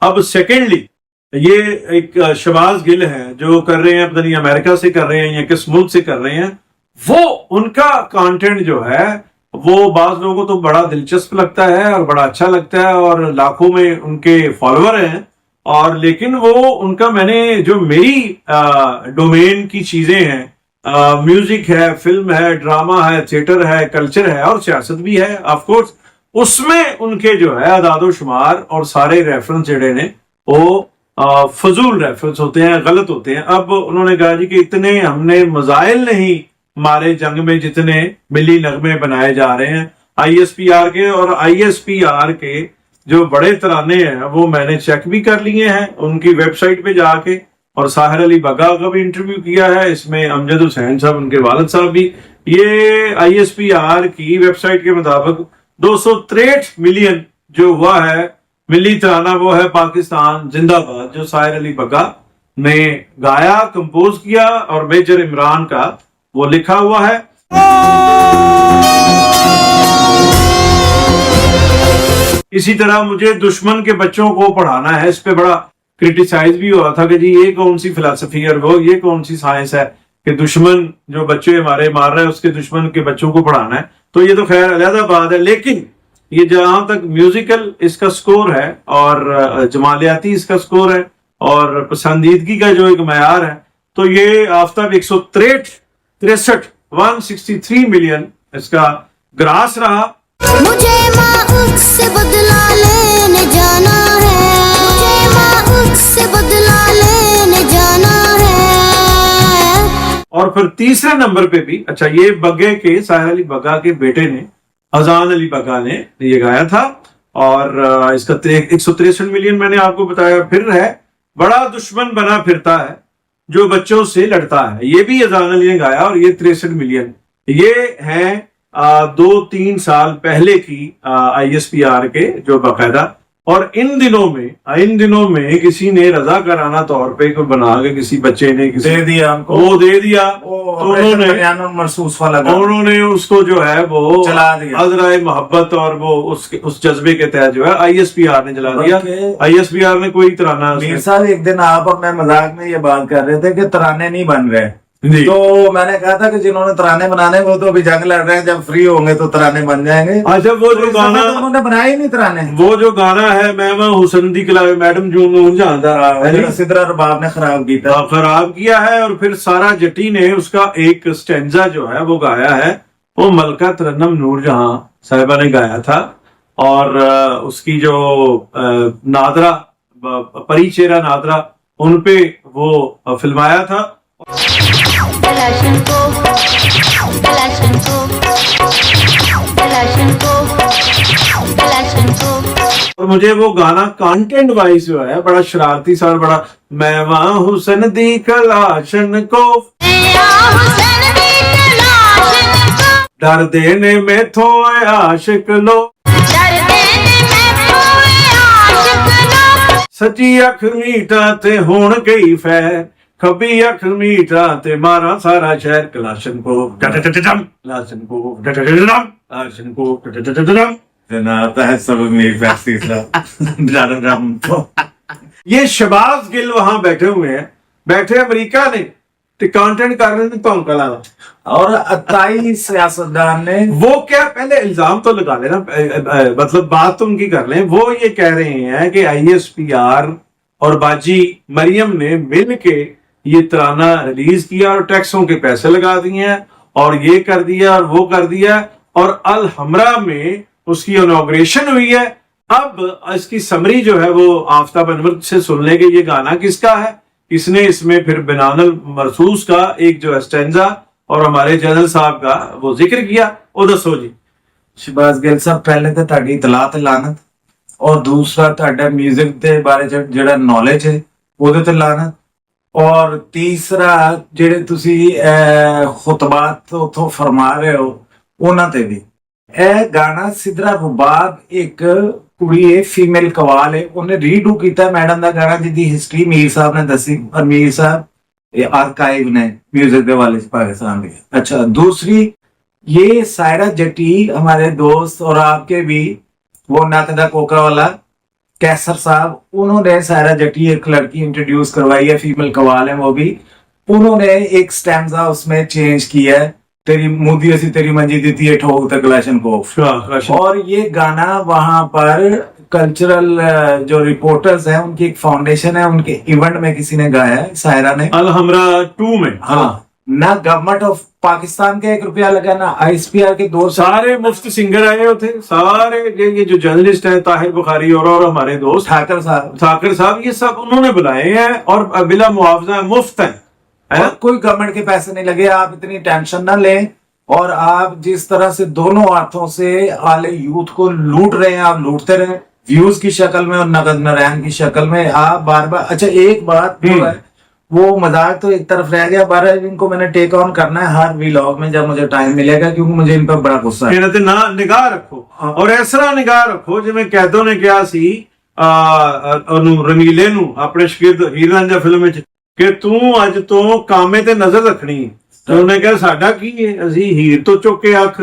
अब सेकेंडली ये एक शहबाज गिल है जो कर रहे हैं, पता नहीं अमेरिका से कर रहे हैं या किस मुल्क से कर रहे हैं, वो उनका कंटेंट जो है वो बाज लोगों को तो बड़ा दिलचस्प लगता है और बड़ा अच्छा लगता है और लाखों में उनके फॉलोअर हैं। और लेकिन वो उनका मैंने जो मेरी डोमेन की चीजें हैं, म्यूजिक है, फिल्म है, ड्रामा है, थिएटर है, कल्चर है और सियासत भी है ऑफ कोर्स, उसमें उनके जो है अदादो शुमार और सारे रेफरेंस जड़े ने वो फजूल रेफरेंस होते हैं, गलत होते हैं। अब उन्होंने कहा जी कि इतने हमने मजाइल नहीं मारे जंग में जितने मिली नगमे बनाए जा रहे हैं आईएसपीआर के। और आईएसपीआर के जो बड़े तराने हैं वो मैंने चेक भी कर लिए हैं उनकी वेबसाइट पे जाके, और साहिर अली बग्गा का भी इंटरव्यू किया है इसमें, अमजद हुसैन साहब उनके वालिद साहब भी। ये आईएसपीआर की वेबसाइट के मुताबिक 263 मिलियन जो हुआ है मिली तराना वो है पाकिस्तान जिंदाबाद, जो साहिर अली बग्गा ने गाया, कंपोज किया और मेजर इमरान का वो लिखा हुआ है। इसी तरह मुझे दुश्मन के बच्चों को पढ़ाना है, इस पे बड़ा क्रिटिसाइज भी हुआ था कि जी ये कौन सी फिलॉसफी है और वो ये कौन सी साइंस है कि दुश्मन जो बच्चे हमारे मार रहे हैं उसके दुश्मन के बच्चों को पढ़ाना है। तो ये तो खैर अलग बात है, लेकिन ये जहां तक म्यूजिकल इसका स्कोर है और जमालियाती इसका स्कोर है और पसंदीदगी का जो एक मयार है, तो ये आफ्ताब 163 मिलियन इसका ग्रास रहा। मुझे माउस से बदला लेने जाना है, मुझे माउस से बदला लेने जाना है। और फिर तीसरे नंबर पे भी, अच्छा ये बग्गे के साहिर अली बग्गा के बेटे ने अजान अली बग्गा ने ये गाया था और इसका 163 मिलियन मैंने आपको बताया। फिर है बड़ा दुश्मन बना फिरता है जो बच्चों से लड़ता है, ये भी अजान अली ने गाया और ये 63 मिलियन। ये है 2-3 साल पहले की आईएसपीआर के जो बाकायदा, और इन दिनों में किसी ने रजाकाराना तौर पे कोई बना के किसी बच्चे ने किसी दे दिया हमको, वो दे दिया तो उन्होंने उसको जो है वो चला दिया अजराए मोहब्बत और वो उस जज्बे के तहत जो है आईएसपीआर ने चला दिया। आईएसपीआर ने कोई तराना, मीर साहब एक दिन आप और मैं मजाक में ये बात कर रहे थे कि तराने नहीं बन रहे, तो मैंने कहा था कि जिन्होंने तराने बनाने वो तो अभी जंग लड़ रहे हैं, जब फ्री होंगे तो तराने बन जाएंगे। अच्छा वो जो गाना तो उन्होंने बनाए ही नहीं तराने, वो जो गाना है मैं हुसन दी कला मैडम जून में जानता सिदरा रबाब ने खराब किया है। और फिर सारा जटी ने उसका एक स्टेंजा जो है वो गाया है, वो मलका तरन्नम नूरजहां साहिबा ने गाया था। और उसकी जो नादरा परिचेरा नादरा उनपे वो फिल्माया था। और मुझे वो गाना कंटेंट वाइज जो है बड़ा शरारती सा, बड़ा मैं वहां हुसन दी कलाशन को डर देने में थो आशिक लो, सची अख मीठा ते हुण गई फैर, खबी अख मीठा ते मारा सारा शहर, कलाशन को कलाशन को आता है सब ये शहबाज गिल वहां बैठे हुए हैं, बैठे अमेरिका ने कंटेंट कर रहे हैं तो कला और 28 सियासतदान ने वो क्या पहले इल्जाम तो लगा लेना, मतलब बात तो उनकी कर लें। वो ये कह रहे हैं कि आईएसपीआर और बाजी मरियम ने मिल के ये तराना रिलीज किया और टैक्सों के पैसे लगा दिए हैं और ये कर दिया और वो कर दिया, और अल हमरा में उसकी इनॉग्रेशन हुई है। अब इसकी समरी जो है वो आफ्ताब अनवर से सुन लेंगे, ये गाना किसका है, किसने इसमें फिर बिनानल मरसूस का एक जो स्टेंजा और हमारे जनरल साहब का वो जिक्र किया, वो दसो जी। शहबाज गिल साहब पहले तो ਤੁਹਾਡੀ ਇਤਲਾਹ ਤੇ ਲਾਨਤ, और दूसरा ਤੁਹਾਡਾ म्यूजिक ਦੇ ਬਾਰੇ ਜਿਹੜਾ ਨੌਲੇਜ ਹੈ ਉਹਦੇ ਤੇ ਲਾਨਤ, और तीसरा ਜਿਹੜੇ ਤੁਸੀਂ ਖੁਤਬਾਤ ਉਥੋਂ ਫਰਮਾ ਰਹੇ ਹੋ ਉਹਨਾਂ ਤੇ ਵੀ। ਇਹ ਗਾਣਾ ਸਿਦਰਾ ਰਬਾਬ ਇੱਕ ਕੁੜੀ ਹੈ, ਫੀਮੇਲ ਕਵਾਲ ਹੈ, ਉਹਨੇ ਰੀਡੂ ਕੀਤਾ ਮੈਡਮ ਦਾ ਗਾਣਾ ਜਿਹਦੀ ਹਿਸਟਰੀ मीर साहब ने दसी, और मीर साहब ये आर्काइव ने म्यूजिक के वाले पाकिस्तान के। अच्छा दूसरी ये सायरा जटी हमारे दोस्त और आपके भी वो नाकदा कोका वाला कैसर साहब, उन्होंने सायरा जटी एक लड़की इंट्रोड्यूस करवाई है, फीमेल कवाल है वो भी, उन्होंने एक स्टैंजा उसमें चेंज किया है, तेरी मुदी ऐसी तेरी मंजी दी थी ठोक तक कलाशन को। और ये गाना वहां पर कल्चरल जो रिपोर्टर्स हैं उनकी एक फाउंडेशन है, उनके इवेंट में किसी ने गाया है, सायरा ने, अलहमरा 2 में। हाँ, ना गवर्नमेंट ऑफ पाकिस्तान का 1 रुपया लगा, ना ISPR के 2 सारे मुफ्त सिंगर आए हुए थे, सारे ये जो जर्नलिस्ट हैं ताहिर बुखारी और हमारे दोस्त ठाकर साहब, ये सब उन्होंने बुलाए हैं और बिला मुआवजा मुफ्त है। और कोई गवर्नमेंट के पैसे नहीं लगे, आप इतनी टेंशन ना लें। और आप जिस तरह से दोनों हाथों से आले यूथ को लूट रहे हैं, आप लूटते रहे, व्यूज की शक्ल में और नगद नारायण की शक्ल में। आप बार बार, अच्छा एक बात जो है, वो मजाक तो एक तरफ रह गया, बार इनको मैंने टेक ऑन करना है हर व्लॉग में जब मुझे टाइम मिलेगा, क्योंकि मुझे इन पर बड़ा गुस्सा है। ਤੇ ਨਾ ਨਿਗਾਹ ਰੱਖੋ ਔਰ ਇਸ ਤਰ੍ਹਾਂ ਨਿਗਾਹ ਰੱਖੋ ਜਿਵੇਂ ਕੈਦੋ ਨੇ ਕਿਹਾ ਸੀ ਉਹਨੂੰ ਰਮੀਲੇ ਨੂੰ ਆਪਣੇ ਸ਼ਾਗਿਰਦ ਹੀਰ ਰਾਂਝਾ ਫਿਲਮ ਵਿੱਚ ਕਿ ਤੂੰ ਅੱਜ ਤੋਂ ਕਾਮੇ ਤੇ ਨਜ਼ਰ ਰੱਖਣੀ ਹੈ, ਤੇ ਉਹਨੇ ਕਿਹਾ ਸਾਡਾ ਕੀ ਹੈ, ਅਸੀਂ ਹੀਰ ਤੋਂ ਚੁੱਕ ਕੇ ਅੱਖ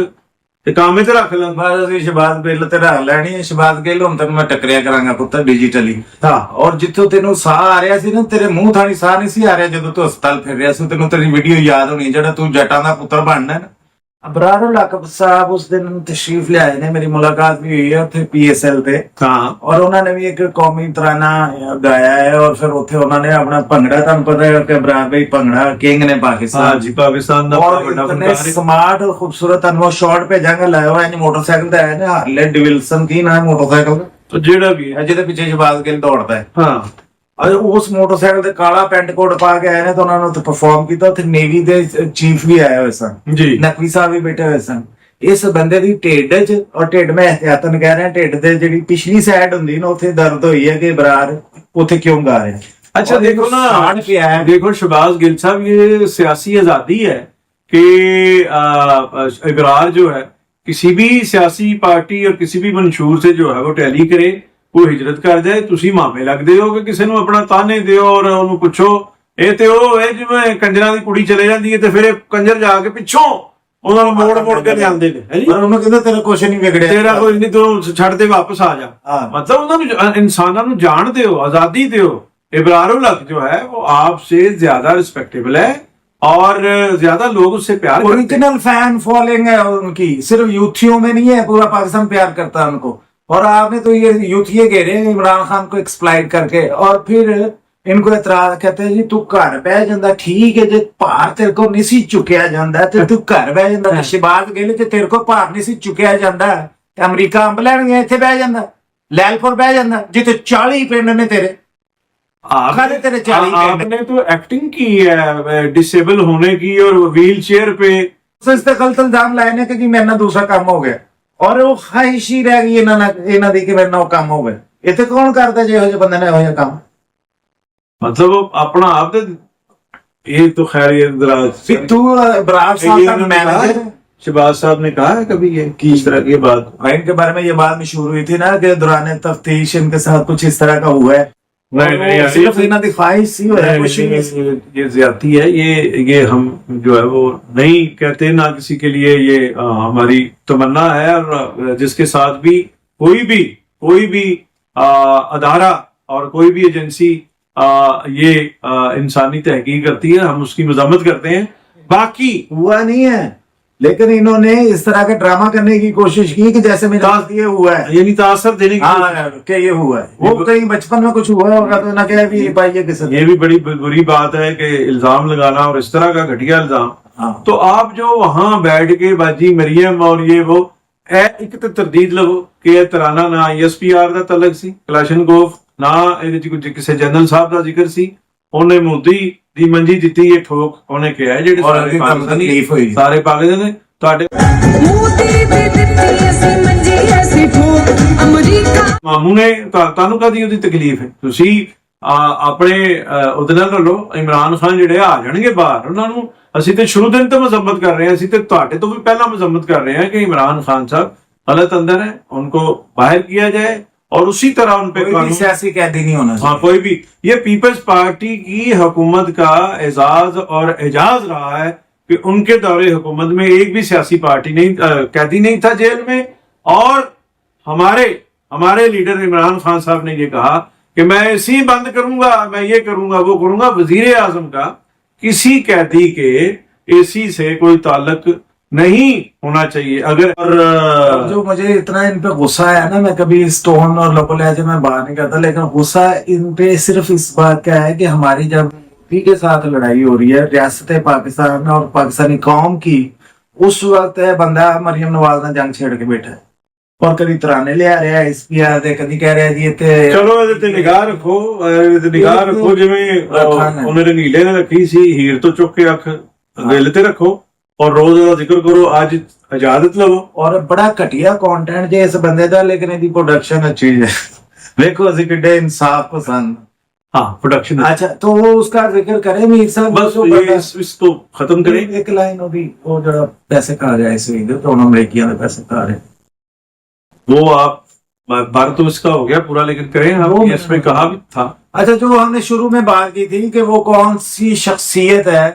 ਤੇ ਕਾਮੇ ਤੇ ਰੱਖ ਲਾਂਗੇ। ਬਸ ਅਸੀਂ ਸ਼ਬਾਜ਼ ਗਿੱਲ ਤੇ ਰੱਖ ਲੈਣੀ ਹੈ। ਸ਼ਬਾਜ਼ ਗਿੱਲ ਹੁਣ ਤੈਨੂੰ ਮੈਂ ਟੱਕਰਿਆ ਕਰਾਂਗਾ ਪੁੱਤਰ ਡਿਜੀਟਲੀ। ਹਾਂ, ਔਰ ਜਿੱਥੋਂ ਤੈਨੂੰ ਸਾਹ ਆ ਰਿਹਾ ਸੀ ਨਾ, ਤੇਰੇ ਮੂੰਹ ਥਾਣੀ ਸਾਹ ਨਹੀਂ ਸੀ ਆ ਰਿਹਾ ਜਦੋਂ ਤੂੰ ਹਸਪਤਾਲ ਫਿਰ ਰਿਹਾ ਸੀ। ਤੈਨੂੰ ਤੇਰੀ ਵੀਡੀਓ ਯਾਦ ਹੋਣੀ ਜਿਹੜਾ ਤੂੰ ਜੱਟਾਂ ਦਾ ਪੁੱਤਰ ਬਣਨਾ ਹੈ ਨਾ। ਅਬਰਾਰ ਲਾਕਬ ਸਾਹਿਬ ਉਸ ਦਿਨ ਤਸ਼ਰੀਫ ਲਿਆਏ ਨੇ, ਮੇਰੀ ਮੁਲਾਕਾਤ ਵੀ ਹੋਈ ਹੈ ਉੱਥੇ PSL ਤੇ। ਹਾਂ, ਔਰ ਉਹਨਾਂ ਨੇ ਵੀ ਇੱਕ ਕੌਮੀ ਤਰਾਨਾ ਗਾਇਆ ਹੈ, ਔਰ ਫਿਰ ਉੱਥੇ ਉਹਨਾਂ ਨੇ ਆਪਣਾ ਭੰਗੜਾ, ਤੁਹਾਨੂੰ ਪਤਾ ਹੈ ਕਿ ਅਬਰਾਰ ਭਾਈ ਭੰਗੜਾ ਕਿੰਗ ਨੇ ਪਾਕਿਸਤਾਨ। ਜੀ ਪਾਕਿਸਤਾਨ ਦਾ और ਵੱਡਾ इतने ਫਨਕਾਰ ਹੈ। स्मार्ट और खूबसूरत वो शॉट भेजांगा लाया हुआ है मोटरसाइकिल ਤੇ ਆਇਆ ਨੇ, ਹਾਰਲੇ ਡਿਵਿਲਸਨ ਕੀ ਨਾਮ ਮੋਟਰਸਾਈਕਲ ਦਾ, तो ਜਿਹੜਾ ਵੀ ਹੈ, ਜਿਹਦੇ ਪਿੱਛੇ ਸ਼ਬਾਜ਼ ਗਿੱਲ ਦੌੜਦਾ ਹੈ। ਹਾਂ, ਔਰ ਉਸ ਮੋਟਰਸਾਈਕਲ ਤੇ ਕਾਲਾ ਪੈਂਟ ਕੋਟ ਪਾ ਕੇ ਆਏ ਨੇ, ਤਾਂ ਉਹਨਾਂ ਨੇ ਉੱਥੇ ਪਰਫਾਰਮ ਕੀਤਾ। ਉੱਥੇ ਨੇਵੀ ਦੇ ਚੀਫ ਵੀ ਆਏ ਹੋਏ ਸਨ, ਜੀ ਨਕਵੀ ਸਾਹਿਬ ਵੀ ਬੈਠੇ ਹੋਏ ਸਨ। ਇਸ ਬੰਦੇ ਦੀ ਢਿੱਡ 'ਚ, ਔਰ ਢਿੱਡ ਮੈਂ ਇਹਤਿਆਤਨ ਕਹਿ ਰਿਹਾ, ਢਿੱਡ ਦੇ ਜਿਹੜੀ ਪਿਛਲੀ ਸਾਈਡ ਹੁੰਦੀ ਨਾ ਉੱਥੇ ਦਰਦ ਹੋਈ ਹੈ ਕਿ ਬਰਾਰ ਉੱਥੇ ਕਿਉਂ ਗਾ ਰਿਹਾ। अच्छा देखो ना, देखो शहबाज गिल साहब, ये सियासी आजादी है कि इबरार जो है किसी भी सियासी पार्टी और किसी भी मंशूर से जो है वो टैली करे, वो हिजरत कर जाए। तुसी मामे लगदे हो कि किसी ਨੂੰ ਆਪਣਾ ਤਾਨੇ ਦਿਓ ਔਰ ਉਹਨੂੰ ਪੁੱਛੋ। ਇਹ ਤੇ ਉਹ ਹੈ ਜਿਵੇਂ ਕੰਜਰਾਂ ਦੀ ਕੁੜੀ ਚਲੇ ਜਾਂਦੀ ਹੈ ਤੇ ਫਿਰ ਇਹ ਕੰਜਰ ਜਾ ਕੇ ਪਿੱਛੋਂ ਉਹਨਾਂ ਨੂੰ ਮੋੜ ਕੇ ਲਿਆਉਂਦੇ ਨੇ, ਹੈ ਜੀ। ਪਰ ਉਹਨੂੰ ਕਹਿੰਦਾ ਤੇਰਾ ਕੁਛ ਨਹੀਂ ਵਿਗੜਿਆ, ਤੇਰਾ ਕੋਈ ਨਹੀਂ, ਤੂੰ ਛੱਡ ਦੇ, ਵਾਪਸ ਆ ਜਾ। मतलब ਉਹਨਾਂ ਨੂੰ, ਇਨਸਾਨਾਂ ਨੂੰ ਜਾਣ ਦਿਓ, ਆਜ਼ਾਦੀ ਦਿਓ। इबरार उल हक जो है वो आपसे ज्यादा रिस्पेक्टेबल है और ज्यादा लोग उससे प्यार करते हैं। ओरिजिनल फैन फॉलोइंग है उनकी, सिर्फ यूथियों में नहीं है, पूरा पाकिस्तान प्यार करता है उनको। और आपने तो ये यूथिये घेरे इमरान खान को एक्सप्लाइट करके, और फिर इनको एतराज कहते हैं जी तू घर बह जांदा, ठीक है जे भार तेरे को नहीं सी चुकिया जांदा ते तू घर बह जांदा। शहबाज गिल ते तेरे को भार नहीं सी चुकिया जांदा ते अमरीका अंब लैण गया, इत्थे बह जांदा, लैलपुर बह जांदा, जिथे 40 पिंड ने तेरे। आपने तो एक्टिंग की है डिसेबल होने की और व्हील चेयर पे। इस ते गलत इल्जाम लाए ने कि मेरे नाल दूसरा काम हो गया, और वो ख्वाहिश ही रह गई इन्हां दी कि मेरे नाल काम हो गया। इत्थे कौन करदा जे ਇਹੋ ਜਿਹੇ ਬੰਦੇ ਨੇ ਇਹੋ ਜਿਹਾ ਕੰਮ? मतलब अपना आप ये तो खैर ये तू बरार साहब का मैनेजर, शहबाज साहब ने कहा है कभी ये कि इस तरह की बात? इनके बारे में ये बात मशहूर हुई थी ना कि दौरान तफ्तीश इनके साथ कुछ इस तरह का हुआ है। नहीं, सिर्फ इन्हां दी ख्वाहिश ही है, कुछ नहीं। ये ज्यादती है, ये हम जो है वो नहीं कहते ना किसी के लिए, ये हमारी तमन्ना है। और जिसके साथ भी कोई भी अदारा और कोई भी एजेंसी ये इंसानी तहकीक करती है, हम उसकी मजम्मत करते हैं। बाकी हुआ नहीं है, लेकिन इन्होंने इस तरह का ड्रामा करने की कोशिश की कि जैसे मेरे साथ ये हुआ है, यानी तासर देने की। हाँ, कि ये हुआ है, वो कहीं बचपन में कुछ हुआ होगा तो ना क्या भी भाई ये किसी। ये भी बड़ी बुरी बात है कि इल्जाम लगाना और इस तरह का घटिया इल्जाम। हाँ। तो आप जो वहां बैठ के बाजी मरियम और ये वो एक तो तरदीद लगो कि ये तराना ना ISPR ਦਾ ਤਲਕ ਸੀ, ਕਲਾਸ਼ਨਕੋਵ ਨਾ ਇਹਦੇ ਚ ਕੁਝ ਕਿਸੇ ਜਨਰਲ ਸਾਹਿਬ ਦਾ ਜ਼ਿਕਰ ਸੀ। ਉਹਨੇ ਮੋਦੀ ਦੀ ਮੰਜੀ ਦਿੱਤੀ ਇਹ ਠੋਕ, ਉਹਨੇ ਕਿਹਾ ਜਿਹੜੇ ਸਾਰੇ ਪਾਕਿਸਤਾਨੀ ਸਾਰੇ ਪਾਗਲ ਨੇ ਤੁਹਾਡੇ ਮਾਮੂ ਨੇ ਤੁਹਾਨੂੰ ਕਦੀ ਉਹਦੀ ਤਕਲੀਫ ਹੈ? ਤੁਸੀਂ ਆਪਣੇ ਉਹਦੇ ਨਾਲ ਲੋ ਇਮਰਾਨ ਖਾਨ ਜਿਹੜੇ ਆ ਜਾਣਗੇ ਬਾਹਰ, ਉਹਨਾਂ ਨੂੰ ਅਸੀਂ ਤੇ ਸ਼ੁਰੂ ਦਿਨ ਤੋਂ मजम्मत कर रहे हैं, ਅਸੀਂ ਤੇ ਤੁਹਾਡੇ ਤੋਂ ਵੀ ਪਹਿਲਾਂ मजम्मत कर रहे हैं कि इमरान खान साहब गलत अंदर है, उनको बाहर किया जाए और उसी तरह उन पे सियासी कैदी नहीं होना। हाँ, कोई भी। ये पीपल्स पार्टी की हुकूमत का एजाज और एजाज रहा है कि उनके दौरे हुकूमत में एक भी सियासी पार्टी नहीं कैदी नहीं था जेल में। और हमारे लीडर इमरान खान साहब ने ये कहा कि मैं एसी बंद करूंगा, मैं ये करूंगा, वो करूंगा। वजीर आजम का किसी कैदी के एसी से कोई ताल्लुक नहीं होना चाहिए। अगर और जो मुझे इतना इन पे गुस्सा है ना, मैं कभी स्टोन और लोकल लहजे में बाहर नहीं करता, लेकिन गुस्सा इन पे सिर्फ इस बात का है कि हमारी जब मोदी के साथ लड़ाई हो रही है रियासत पाकिस्तान और पाकिस्तानी कौम की, उस वक्त है बंदा मरियम नवाज ने जंग छेड़ के बैठा है और कभी तराने ले आ रहा है इस भी आते, कभी कह रहा है जी ते चलो ਇਹਦੇ ਤੇ ਨਿਗਾਹ ਰੱਖੋ, ਇਹਦੇ ਤੇ ਨਿਗਾਹ ਰੱਖੋ। ਜਿਵੇਂ ਉਹਨੇ ਰੰਗੀਲੇ ਨੇ ਰੱਖੀ ਸੀ, ਹੀਰ ਤੋਂ ਚੁੱਕ ਕੇ ਅੱਖ ਦਿਲ ਤੇ ਰੱਖੋ और रोज ਦਾ ਜ਼ਿਕਰ ਕਰੋ, ਅੱਜ ਇਜਾਜ਼ਤ ਲਵੋ। और बड़ा घटिया कंटेंट जे इस बंदे दा, लेकिन इसकी प्रोडक्शन अच्छी है। देखो असि किड्डे इंसाफ पसंद। हाँ, प्रोडक्शन अच्छा, तो वो उसका जिक्र करें मीर साहब, बस जो ये बंदा- इसको खत्म करें। एक लाइन होगी वो जरा पैसे खा रहा है इस वीडियो तो उन्होंने अमेरिकियों ने पैसे खा रहे हैं। वो आप बार तो इसका हो गया पूरा, लेकिन करें हम इसमें कहा भी था। अच्छा, जो हमने शुरू में बात की थी कि वो कौन सी शख्सियत है